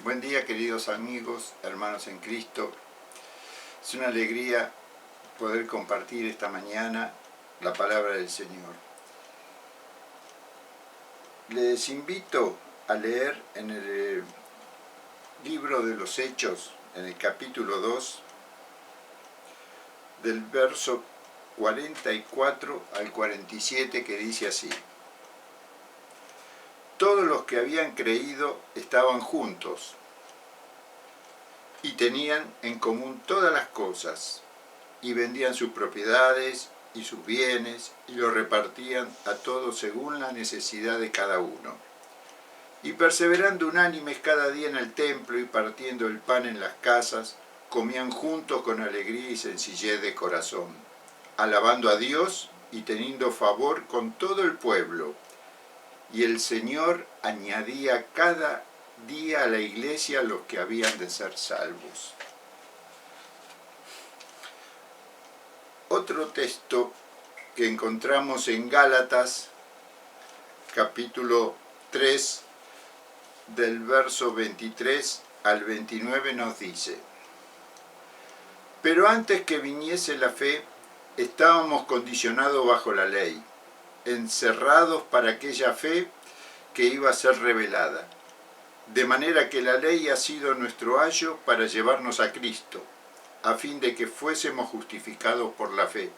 Buen día, queridos amigos, hermanos en Cristo. Es una alegría poder compartir esta mañana la palabra del Señor. Les invito a leer en el libro de los Hechos, en el capítulo 2, del verso 44 al 47, que dice así: Todos los que habían creído estaban juntos y tenían en común todas las cosas, y vendían sus propiedades y sus bienes, y los repartían a todos según la necesidad de cada uno. Y perseverando unánimes cada día en el templo y partiendo el pan en las casas, comían juntos con alegría y sencillez de corazón, alabando a Dios y teniendo favor con todo el pueblo. Y el Señor añadía cada día a la iglesia los que habían de ser salvos. Otro texto que encontramos en Gálatas, capítulo 3, del verso 23 al 29 nos dice: Pero antes que viniese la fe, estábamos condicionados bajo la ley, encerrados para aquella fe que iba a ser revelada. De manera que la ley ha sido nuestro ayo para llevarnos a Cristo, a fin de que fuésemos justificados por la fe.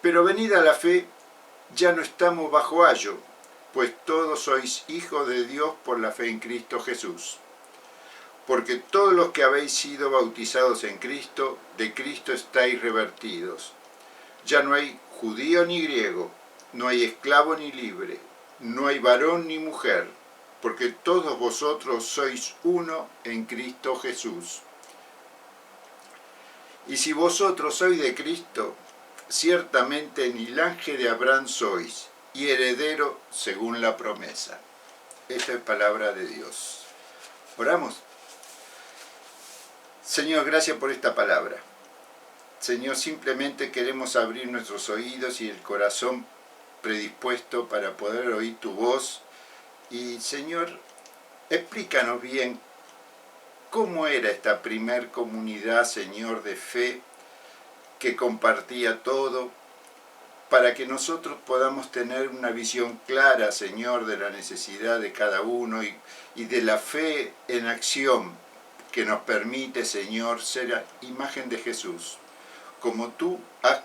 Pero venida la fe, ya no estamos bajo ayo, pues todos sois hijos de Dios por la fe en Cristo Jesús. Porque todos los que habéis sido bautizados en Cristo, de Cristo estáis revertidos. Ya no hay judío ni griego, no hay esclavo ni libre, no hay varón ni mujer, porque todos vosotros sois uno en Cristo Jesús. Y si vosotros sois de Cristo, ciertamente ni linaje de Abraham sois, y heredero según la promesa. Esta es palabra de Dios. Oramos. Señor, gracias por esta palabra. Señor, simplemente queremos abrir nuestros oídos y el corazón predispuesto para poder oír tu voz. Y, Señor, explícanos bien cómo era esta primer comunidad, Señor, de fe que compartía todo, para que nosotros podamos tener una visión clara, Señor, de la necesidad de cada uno y de la fe en acción que nos permite, Señor, ser imagen de Jesús, como tú has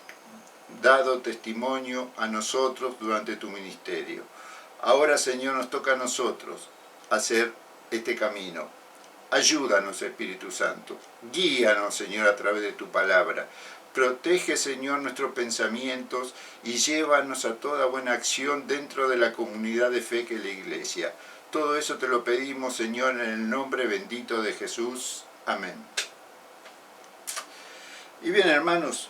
dado testimonio a nosotros durante tu ministerio. Ahora, Señor, nos toca a nosotros hacer este camino. Ayúdanos, Espíritu Santo. Guíanos, Señor, a través de tu palabra. Protege, Señor, nuestros pensamientos y llévanos a toda buena acción dentro de la comunidad de fe que es la Iglesia. Todo eso te lo pedimos, Señor, en el nombre bendito de Jesús. Amén. Y bien, hermanos,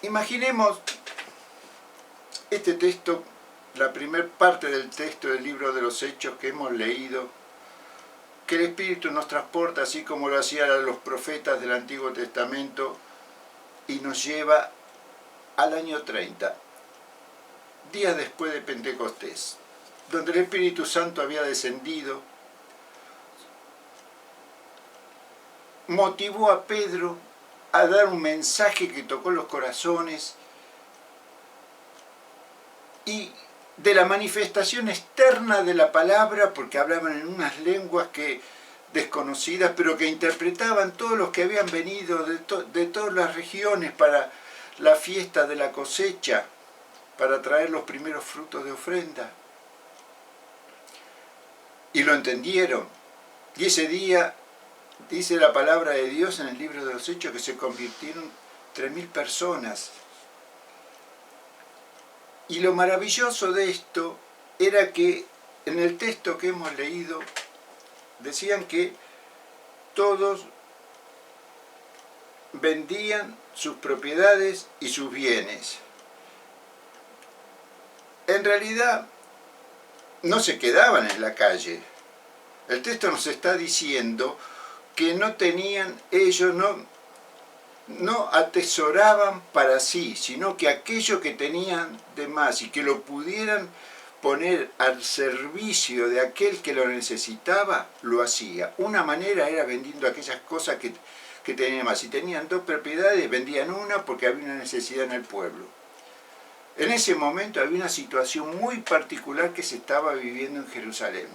imaginemos este texto, la primera parte del texto del libro de los Hechos que hemos leído, que el Espíritu nos transporta, así como lo hacían los profetas del Antiguo Testamento, y nos lleva al año 30, días después de Pentecostés, donde el Espíritu Santo había descendido, motivó a Pedro a dar un mensaje que tocó los corazones, y de la manifestación externa de la palabra, porque hablaban en unas lenguas desconocidas, pero que interpretaban todos los que habían venido de todas las regiones para la fiesta de la cosecha, para traer los primeros frutos de ofrenda. Y lo entendieron. Y ese día, dice la palabra de Dios en el libro de los Hechos, que se convirtieron 3.000 personas. Y lo maravilloso de esto era que en el texto que hemos leído decían que todos vendían sus propiedades y sus bienes. En realidad no se quedaban en la calle. El texto nos está diciendo que no tenían, ellos no atesoraban para sí, sino que aquello que tenían de más y que lo pudieran poner al servicio de aquel que lo necesitaba, lo hacía. Una manera era vendiendo aquellas cosas que tenían más. Si tenían 2 propiedades, vendían una porque había una necesidad en el pueblo. En ese momento había una situación muy particular que se estaba viviendo en Jerusalén.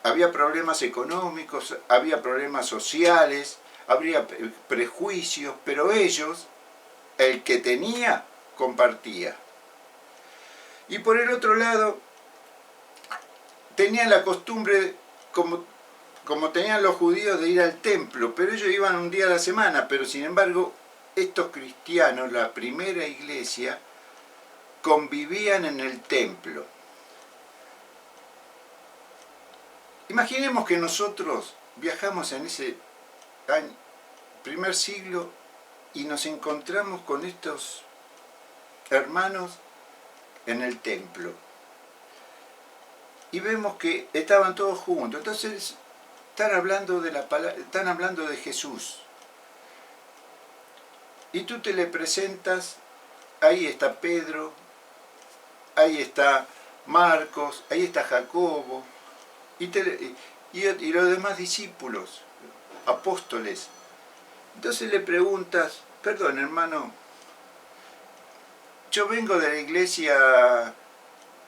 Había problemas económicos, había problemas sociales, habría prejuicios, pero ellos, el que tenía, compartía. Y por el otro lado, tenían la costumbre, como tenían los judíos, de ir al templo, pero ellos iban un día a la semana, pero sin embargo, estos cristianos, la primera iglesia, convivían en el templo. Imaginemos que nosotros viajamos en ese primer siglo y nos encontramos con estos hermanos en el templo. Y vemos que estaban todos juntos. Entonces están hablando de Jesús. Y tú te le presentas, ahí está Pedro, ahí está Marcos, ahí está Jacobo, y los demás discípulos, apóstoles. Entonces le preguntas, perdón hermano, yo vengo de la iglesia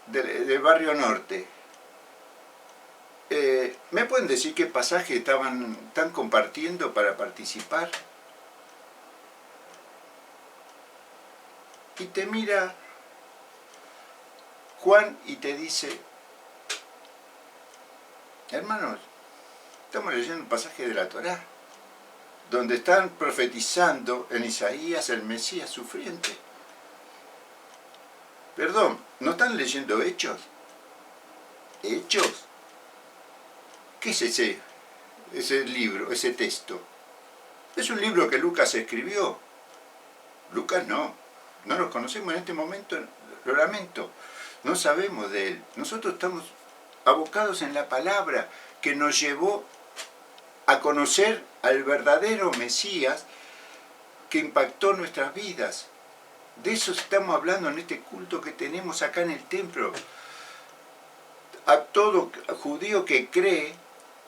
del barrio norte. ¿Me pueden decir qué pasaje están compartiendo para participar? Y te mira Juan y te dice, hermanos, estamos leyendo un pasaje de la Torá, donde están profetizando en Isaías el Mesías sufriente. Perdón, ¿no están leyendo Hechos? ¿Hechos? ¿Qué es ese libro, ese texto? Es un libro que Lucas escribió. Lucas no lo conocemos en este momento, lo lamento. No sabemos de él. Nosotros estamos abocados en la palabra que nos llevó a conocer al verdadero Mesías que impactó nuestras vidas. De eso estamos hablando en este culto que tenemos acá en el templo. A todo judío que cree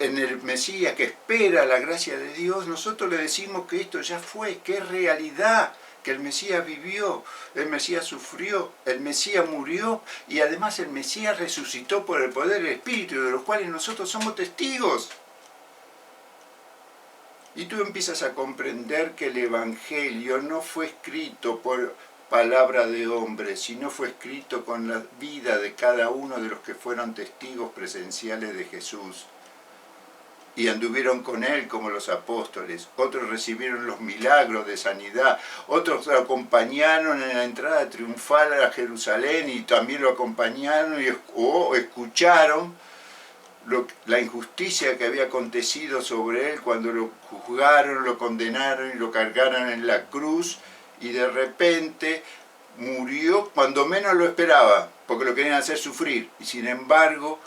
en el Mesías, que espera la gracia de Dios, nosotros le decimos que esto ya fue, que es realidad, que el Mesías vivió, el Mesías sufrió, el Mesías murió y además el Mesías resucitó por el poder del Espíritu, de los cuales nosotros somos testigos. Y tú empiezas a comprender que el Evangelio no fue escrito por palabra de hombre, sino fue escrito con la vida de cada uno de los que fueron testigos presenciales de Jesús. Y anduvieron con él como los apóstoles, otros recibieron los milagros de sanidad, otros lo acompañaron en la entrada triunfal a Jerusalén y también lo acompañaron o escucharon la injusticia que había acontecido sobre él cuando lo juzgaron, lo condenaron y lo cargaron en la cruz y de repente murió cuando menos lo esperaba, porque lo querían hacer sufrir y sin embargo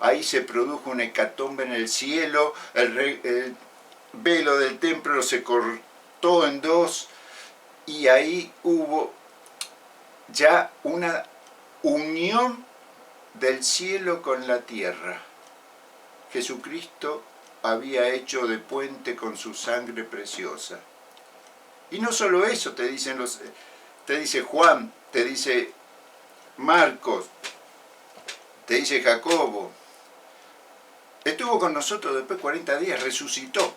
ahí se produjo una hecatombe en el cielo, el velo del templo se cortó en dos y ahí hubo ya una unión del cielo con la tierra. Jesucristo había hecho de puente con su sangre preciosa. Y no solo eso, te dice Juan, te dice Marcos, te dice Jacobo. Estuvo con nosotros después 40 días, resucitó.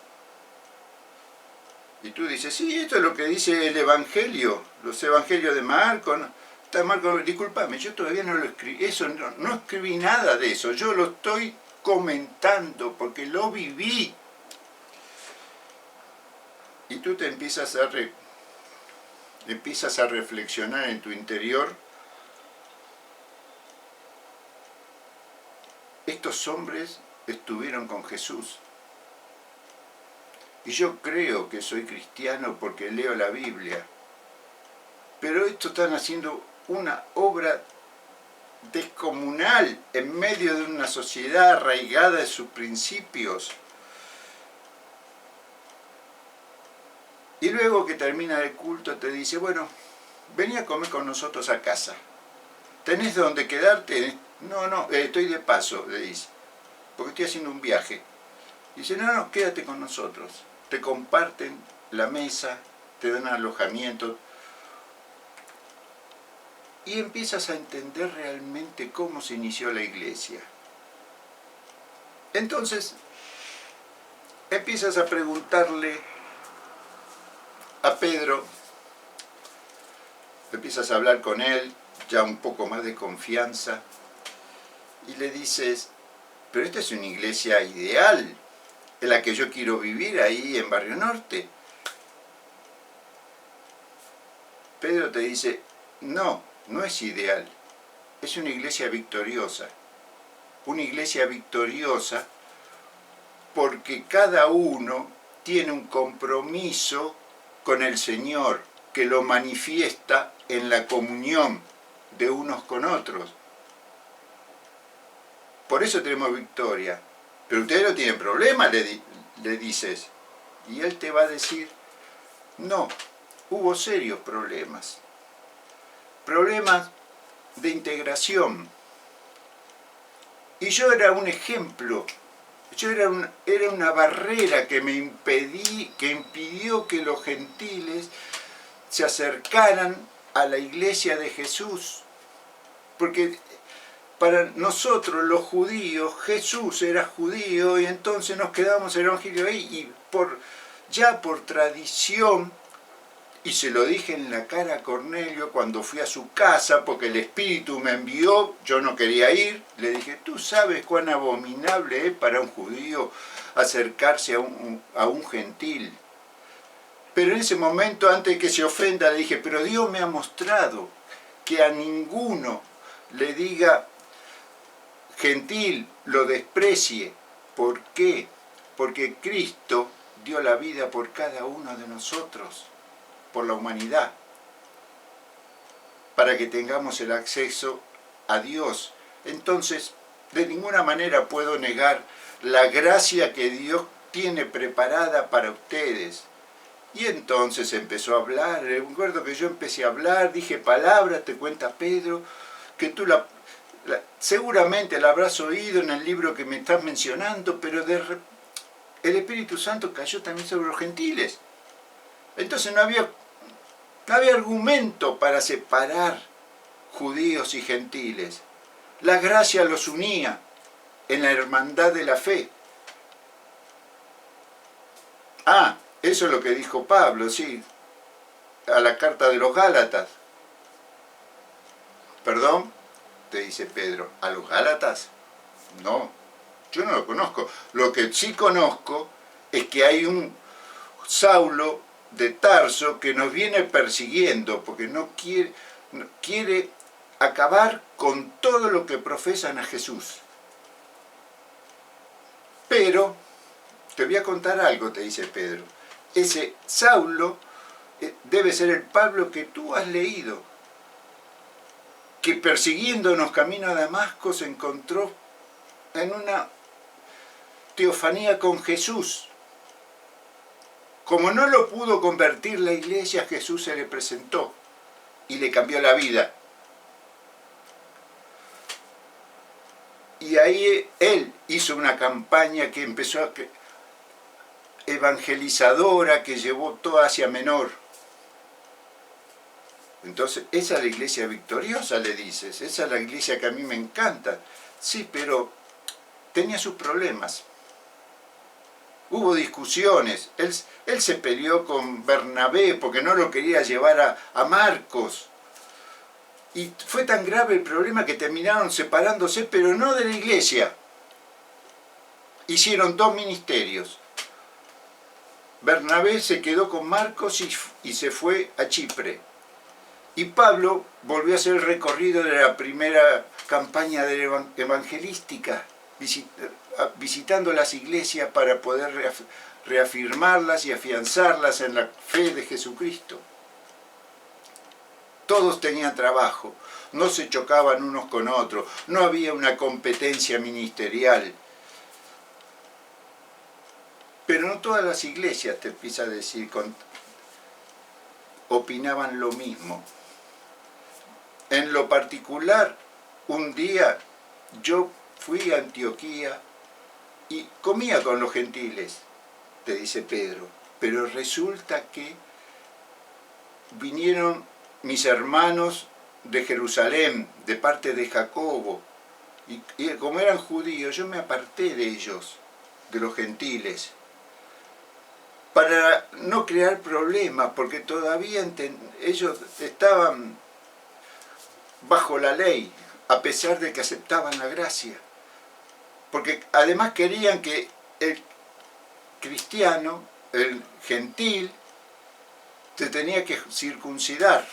Y tú dices, sí, esto es lo que dice el Evangelio, los Evangelios de Marcos. ¿No? Está Marcos, discúlpame, yo todavía no lo escribí, no escribí nada de eso, yo lo estoy comentando porque lo viví. Y tú te empiezas a reflexionar en tu interior. Estos hombres estuvieron con Jesús. Y yo creo que soy cristiano porque leo la Biblia. Pero estos están haciendo una obra descomunal en medio de una sociedad arraigada en sus principios. Y luego que termina el culto te dice, bueno, vení a comer con nosotros a casa. ¿Tenés donde quedarte? No, no, estoy de paso, le dice, porque estoy haciendo un viaje. Dice, no, no, quédate con nosotros. Te comparten la mesa, te dan alojamiento. Y empiezas a entender realmente cómo se inició la iglesia. Entonces, empiezas a preguntarle a Pedro, empiezas a hablar con él, ya un poco más de confianza, y le dices, pero esta es una iglesia ideal, en la que yo quiero vivir ahí en Barrio Norte. Pedro te dice, no, no es ideal, es una iglesia victoriosa. Una iglesia victoriosa porque cada uno tiene un compromiso con el Señor que lo manifiesta en la comunión de unos con otros. Por eso tenemos victoria. Pero ustedes no tienen problema, le dices. Y él te va a decir, no, hubo serios problemas. Problemas de integración. Y yo era un ejemplo. Yo era una barrera que me impidió que los gentiles se acercaran a la iglesia de Jesús. Porque para nosotros los judíos, Jesús era judío y entonces nos quedamos en el evangelio ahí y ya por tradición, y se lo dije en la cara a Cornelio cuando fui a su casa, porque el Espíritu me envió, yo no quería ir, le dije, tú sabes cuán abominable es para un judío acercarse a un gentil. Pero en ese momento, antes de que se ofenda, le dije, pero Dios me ha mostrado que a ninguno le diga gentil, lo desprecie. ¿Por qué? Porque Cristo dio la vida por cada uno de nosotros, por la humanidad, para que tengamos el acceso a Dios. Entonces, de ninguna manera puedo negar la gracia que Dios tiene preparada para ustedes. Y entonces empezó a hablar. Recuerdo que yo empecé a hablar, dije palabras, te cuenta Pedro, que tú seguramente la habrás oído en el libro que me estás mencionando, pero el Espíritu Santo cayó también sobre los gentiles. Entonces no había argumento para separar judíos y gentiles. La gracia los unía en la hermandad de la fe. Ah, eso es lo que dijo Pablo, sí, a la carta de los Gálatas. ¿Perdón? Te dice Pedro, ¿a los Gálatas? No, yo no lo conozco. Lo que sí conozco es que hay un Saulo de Tarso que nos viene persiguiendo porque no quiere acabar con todo lo que profesan a Jesús. Pero te voy a contar algo, te dice Pedro. Ese Saulo debe ser el Pablo que tú has leído, que persiguiéndonos camino a Damasco se encontró en una teofanía con Jesús. Como no lo pudo convertir la iglesia, Jesús se le presentó y le cambió la vida. Y ahí él hizo una campaña que empezó evangelizadora, que llevó toda Asia Menor. Entonces, esa es la iglesia victoriosa, le dices, esa es la iglesia que a mí me encanta. Sí, pero tenía sus problemas. Hubo discusiones, él se peleó con Bernabé porque no lo quería llevar a Marcos. Y fue tan grave el problema que terminaron separándose, pero no de la iglesia. Hicieron dos ministerios. Bernabé se quedó con Marcos y se fue a Chipre. Y Pablo volvió a hacer el recorrido de la primera campaña evangelística, visitando las iglesias para poder reafirmarlas y afianzarlas en la fe de Jesucristo. Todos tenían trabajo, no se chocaban unos con otros, no había una competencia ministerial. Pero no todas las iglesias, te empieza a decir, opinaban lo mismo. En lo particular, un día yo fui a Antioquía y comía con los gentiles, te dice Pedro, pero resulta que vinieron mis hermanos de Jerusalén, de parte de Jacobo, y como eran judíos, yo me aparté de ellos, de los gentiles, para no crear problemas, porque todavía ellos estaban bajo la ley, a pesar de que aceptaban la gracia. Porque además querían que el cristiano, el gentil, se tenía que circuncidar.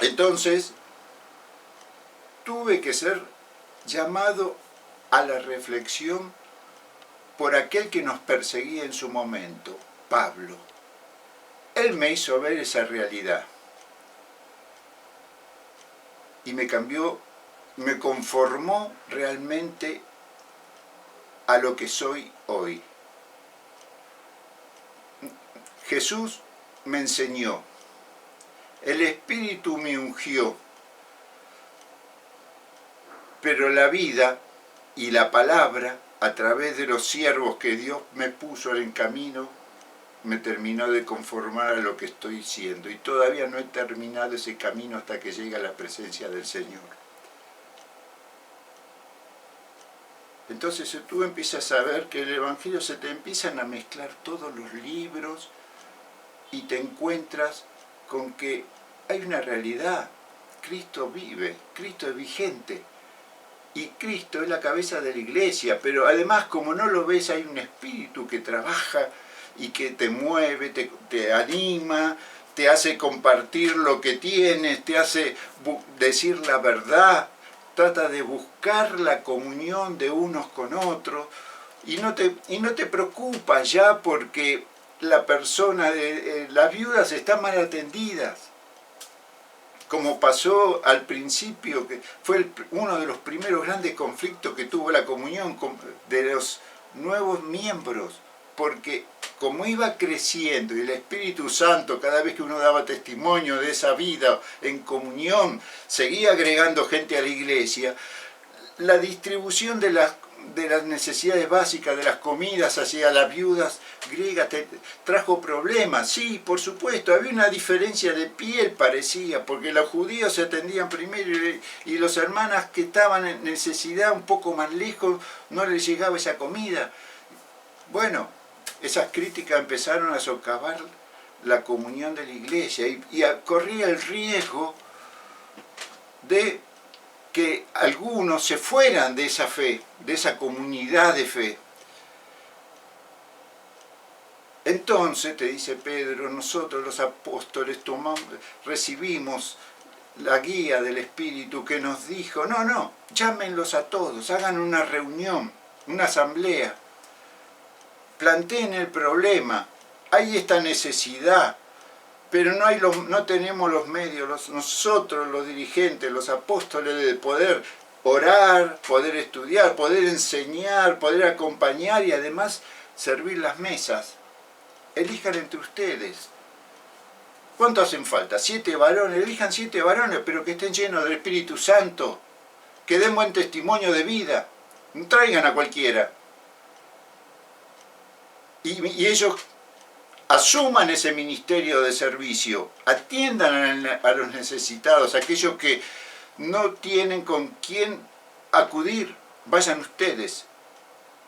Entonces, tuve que ser llamado a la reflexión por aquel que nos perseguía en su momento, Pablo. Él me hizo ver esa realidad y me cambió, me conformó realmente a lo que soy hoy. Jesús me enseñó, el Espíritu me ungió, pero la vida y la palabra, a través de los siervos que Dios me puso en camino, me terminó de conformar a lo que estoy siendo. Y todavía no he terminado ese camino hasta que llegue a la presencia del Señor. Entonces tú empiezas a ver que en el Evangelio se te empiezan a mezclar todos los libros y te encuentras con que hay una realidad. Cristo vive, Cristo es vigente. Y Cristo es la cabeza de la iglesia, pero además como no lo ves hay un espíritu que trabaja y que te mueve, te anima, te hace compartir lo que tienes, te hace decir la verdad, trata de buscar la comunión de unos con otros y no te preocupas ya porque la persona, las viudas están mal atendidas. Como pasó al principio, que fue uno de los primeros grandes conflictos que tuvo la comunión de los nuevos miembros, porque como iba creciendo y el Espíritu Santo, cada vez que uno daba testimonio de esa vida en comunión, seguía agregando gente a la iglesia, la distribución de las necesidades básicas, de las comidas hacia las viudas griegas trajo problemas. Sí, por supuesto, había una diferencia de piel parecía, porque los judíos se atendían primero y los hermanas que estaban en necesidad un poco más lejos no les llegaba esa comida. Bueno, esas críticas empezaron a socavar la comunión de la iglesia y corría el riesgo de que algunos se fueran de esa fe, de esa comunidad de fe. Entonces, te dice Pedro, nosotros los apóstoles recibimos la guía del Espíritu que nos dijo, no, llámenlos a todos, hagan una reunión, una asamblea, planteen el problema, hay esta necesidad, pero no tenemos los medios, nosotros los dirigentes, los apóstoles, de poder orar, poder estudiar, poder enseñar, poder acompañar y además servir las mesas. Elijan entre ustedes. ¿Cuánto hacen falta? 7 varones, elijan 7 varones, pero que estén llenos del Espíritu Santo, que den buen testimonio de vida, no traigan a cualquiera. Y ellos asuman ese ministerio de servicio, atiendan a los necesitados, aquellos que no tienen con quién acudir, vayan ustedes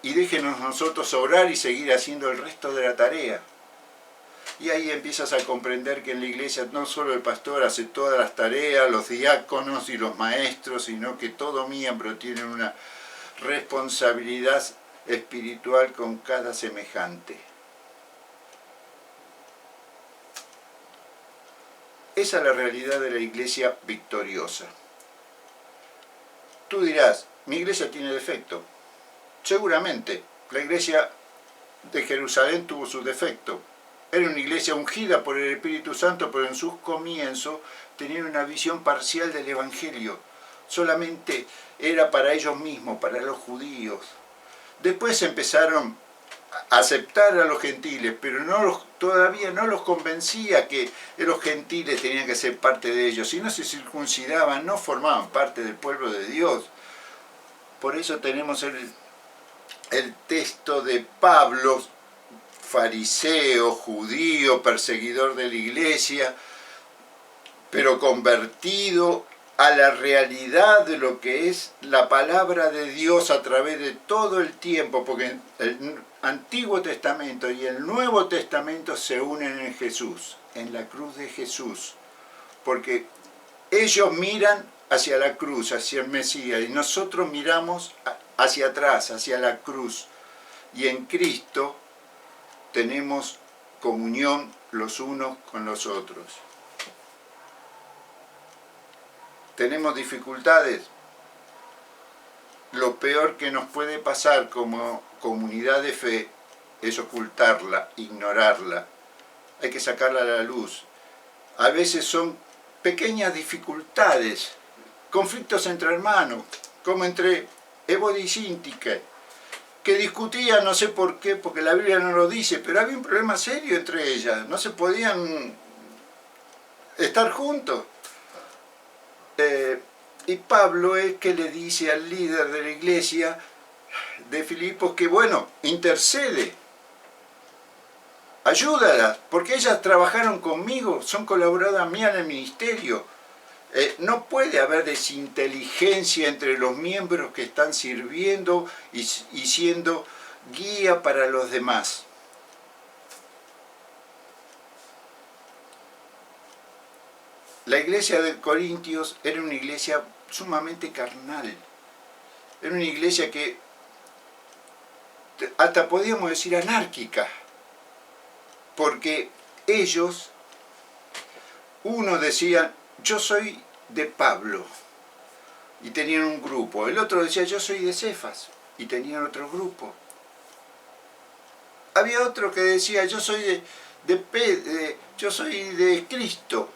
y déjenos nosotros orar y seguir haciendo el resto de la tarea. Y ahí empiezas a comprender que en la iglesia no solo el pastor hace todas las tareas, los diáconos y los maestros, sino que todo miembro tiene una responsabilidad espiritual con cada semejante. Esa es la realidad de la iglesia victoriosa. Tú dirás, mi iglesia tiene defecto. Seguramente, la iglesia de Jerusalén tuvo su defecto. Era una iglesia ungida por el Espíritu Santo, pero en sus comienzos tenían una visión parcial del Evangelio. Solamente era para ellos mismos, para los judíos. Después empezaron aceptar a los gentiles, pero todavía no los convencía que los gentiles tenían que ser parte de ellos. Si no se circuncidaban, no formaban parte del pueblo de Dios. Por eso tenemos el texto de Pablo, fariseo, judío, perseguidor de la iglesia, pero convertido a la realidad de lo que es la palabra de Dios a través de todo el tiempo, porque el Antiguo Testamento y el Nuevo Testamento se unen en Jesús, en la cruz de Jesús, porque ellos miran hacia la cruz, hacia el Mesías, y nosotros miramos hacia atrás, hacia la cruz, y en Cristo tenemos comunión los unos con los otros. ¿Tenemos dificultades? Lo peor que nos puede pasar como comunidad de fe es ocultarla, ignorarla. Hay que sacarla a la luz. A veces son pequeñas dificultades, conflictos entre hermanos, como entre Ébode y Síntique, que discutían, no sé por qué, porque la Biblia no lo dice, pero había un problema serio entre ellas, no se podían estar juntos. Y Pablo es que le dice al líder de la iglesia de Filipos que, bueno, intercede, ayúdalas, porque ellas trabajaron conmigo, son colaboradoras mías en el ministerio. No puede haber desinteligencia entre los miembros que están sirviendo y siendo guía para los demás. La iglesia de Corintios era una iglesia sumamente carnal. Era una iglesia que hasta podíamos decir anárquica, porque ellos, uno decía, yo soy de Pablo, y tenían un grupo. El otro decía, yo soy de Cefas, y tenían otro grupo. Había otro que decía, yo soy yo soy de Cristo.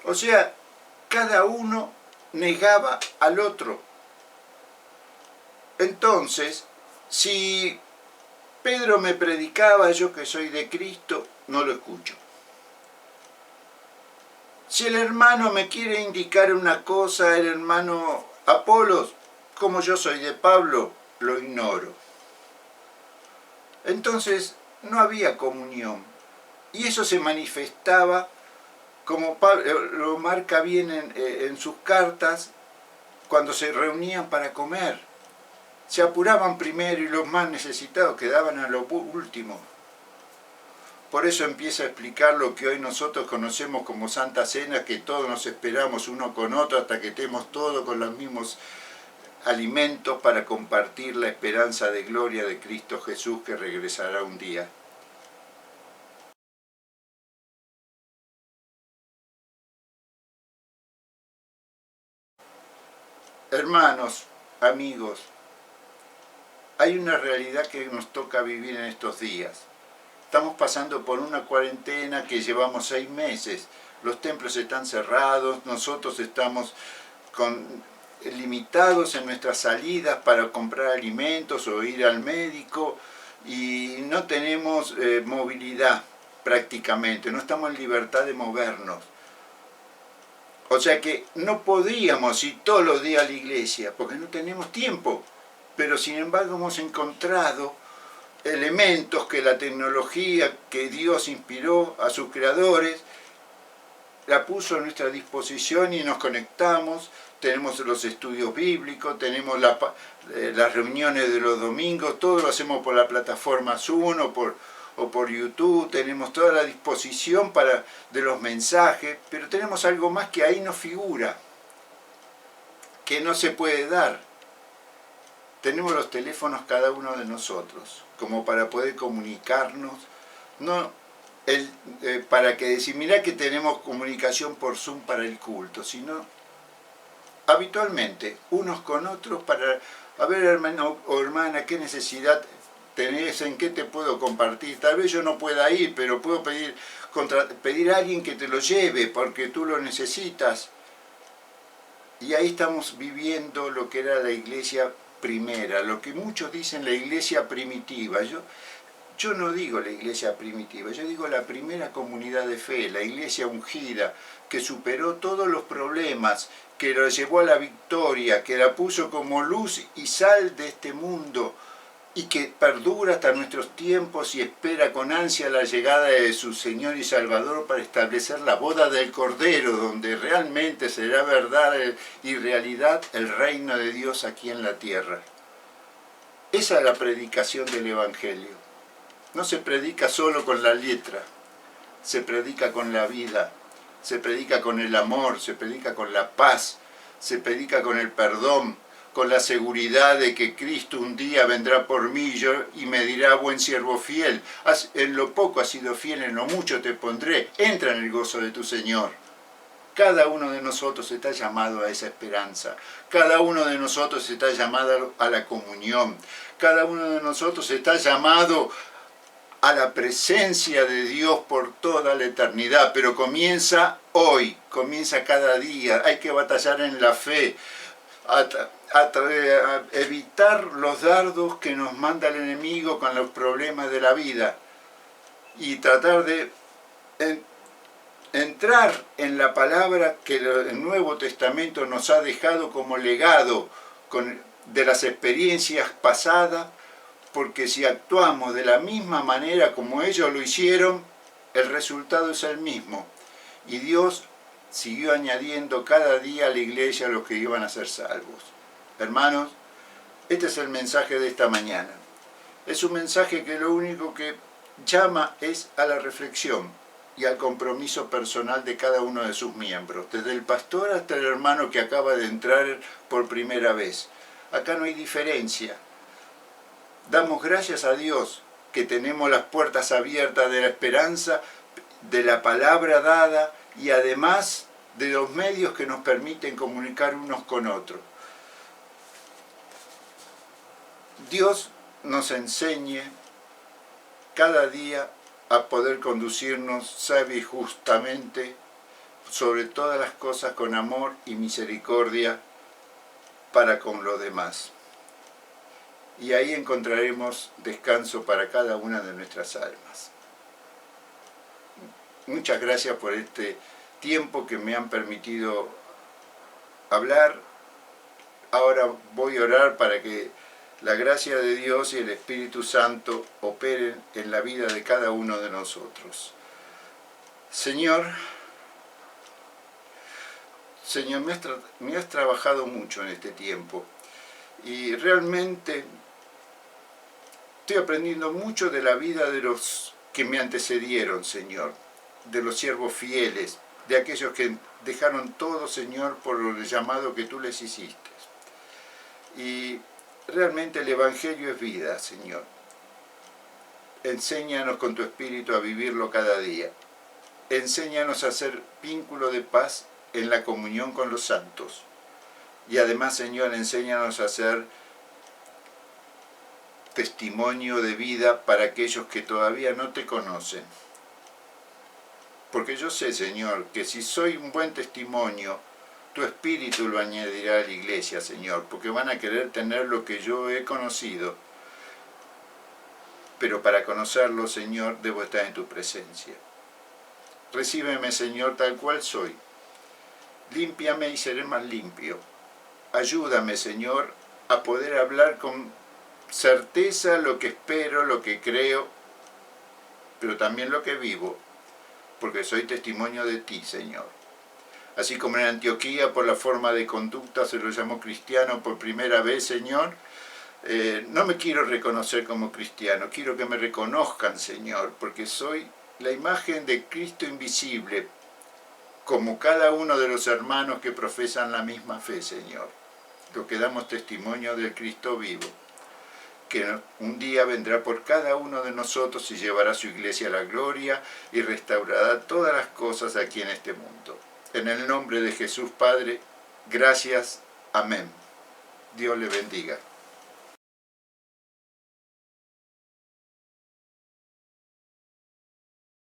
O sea, cada uno negaba al otro. Entonces, si Pedro me predicaba yo que soy de Cristo, no lo escucho. Si el hermano me quiere indicar una cosa, el hermano Apolos, como yo soy de Pablo, lo ignoro. Entonces, no había comunión. Y eso se manifestaba, como Pablo lo marca bien en sus cartas, cuando se reunían para comer. Se apuraban primero y los más necesitados quedaban a lo último. Por eso empieza a explicar lo que hoy nosotros conocemos como Santa Cena, que todos nos esperamos uno con otro hasta que estemos todos con los mismos alimentos para compartir la esperanza de gloria de Cristo Jesús que regresará un día. Hermanos, amigos, hay una realidad que nos toca vivir en estos días. Estamos pasando por una cuarentena que llevamos 6 meses. Los templos están cerrados, nosotros estamos limitados en nuestras salidas para comprar alimentos o ir al médico y no tenemos movilidad prácticamente, no estamos en libertad de movernos. O sea que no podríamos ir todos los días a la iglesia porque no tenemos tiempo, pero sin embargo hemos encontrado elementos que la tecnología que Dios inspiró a sus creadores la puso a nuestra disposición y nos conectamos. Tenemos los estudios bíblicos, tenemos las reuniones de los domingos, todo lo hacemos por la plataforma Zoom o por YouTube, tenemos toda la disposición de los mensajes, pero tenemos algo más que ahí no figura, que no se puede dar. Tenemos los teléfonos cada uno de nosotros, como para poder comunicarnos, no para que decir, mirá que tenemos comunicación por Zoom para el culto, sino habitualmente, unos con otros para, a ver hermano o hermana, qué necesidad tenés, en qué te puedo compartir. Tal vez yo no pueda ir, pero puedo pedir a alguien que te lo lleve porque tú lo necesitas. Y ahí estamos viviendo lo que era la iglesia primera, lo que muchos dicen la iglesia primitiva. Yo no digo la iglesia primitiva, yo digo la primera comunidad de fe, la iglesia ungida, que superó todos los problemas, que la llevó a la victoria, que la puso como luz y sal de este mundo, y que perdura hasta nuestros tiempos y espera con ansia la llegada de su Señor y Salvador para establecer la boda del Cordero, donde realmente será verdad y realidad el reino de Dios aquí en la tierra. Esa es la predicación del Evangelio. No se predica solo con la letra, se predica con la vida, se predica con el amor, se predica con la paz, se predica con el perdón, con la seguridad de que Cristo un día vendrá por mí y me dirá: buen siervo fiel, en lo poco has sido fiel, en lo mucho te pondré, entra en el gozo de tu Señor. Cada uno de nosotros está llamado a esa esperanza, cada uno de nosotros está llamado a la comunión, cada uno de nosotros está llamado a la presencia de Dios por toda la eternidad, pero comienza hoy, comienza cada día. Hay que batallar en la fe, a evitar los dardos que nos manda el enemigo con los problemas de la vida y tratar de entrar en la palabra que el Nuevo Testamento nos ha dejado como legado de las experiencias pasadas, porque si actuamos de la misma manera como ellos lo hicieron, el resultado es el mismo. Y Dios siguió añadiendo cada día a la iglesia a los que iban a ser salvos. Hermanos, este es el mensaje de esta mañana. Es un mensaje que lo único que llama es a la reflexión y al compromiso personal de cada uno de sus miembros, desde el pastor hasta el hermano que acaba de entrar por primera vez. Acá no hay diferencia. Damos gracias a Dios que tenemos las puertas abiertas de la esperanza, de la palabra dada y además de los medios que nos permiten comunicar unos con otros. Dios nos enseñe cada día a poder conducirnos sabia y justamente, sobre todas las cosas con amor y misericordia para con los demás. Y ahí encontraremos descanso para cada una de nuestras almas. Muchas gracias por este tiempo que me han permitido hablar. Ahora voy a orar para que la gracia de Dios y el Espíritu Santo operen en la vida de cada uno de nosotros. Señor, me has trabajado mucho en este tiempo y realmente estoy aprendiendo mucho de la vida de los que me antecedieron, Señor, de los siervos fieles, de aquellos que dejaron todo, Señor, por el llamado que tú les hiciste. Y realmente el Evangelio es vida, Señor. Enséñanos con tu Espíritu a vivirlo cada día. Enséñanos a hacer vínculo de paz en la comunión con los santos. Y además, Señor, enséñanos a hacer testimonio de vida para aquellos que todavía no te conocen. Porque yo sé, Señor, que si soy un buen testimonio, tu Espíritu lo añadirá a la iglesia, Señor, porque van a querer tener lo que yo he conocido. Pero para conocerlo, Señor, debo estar en tu presencia. Recíbeme, Señor, tal cual soy. Límpiame y seré más limpio. Ayúdame, Señor, a poder hablar con certeza lo que espero, lo que creo, pero también lo que vivo, porque soy testimonio de ti, Señor. Así como en Antioquía, por la forma de conducta, se lo llamó cristiano por primera vez, Señor, no me quiero reconocer como cristiano, quiero que me reconozcan, Señor, porque soy la imagen de Cristo invisible, como cada uno de los hermanos que profesan la misma fe, Señor, lo que damos testimonio del Cristo vivo, que un día vendrá por cada uno de nosotros y llevará a su iglesia a la gloria y restaurará todas las cosas aquí en este mundo. En el nombre de Jesús, Padre, gracias. Amén. Dios le bendiga.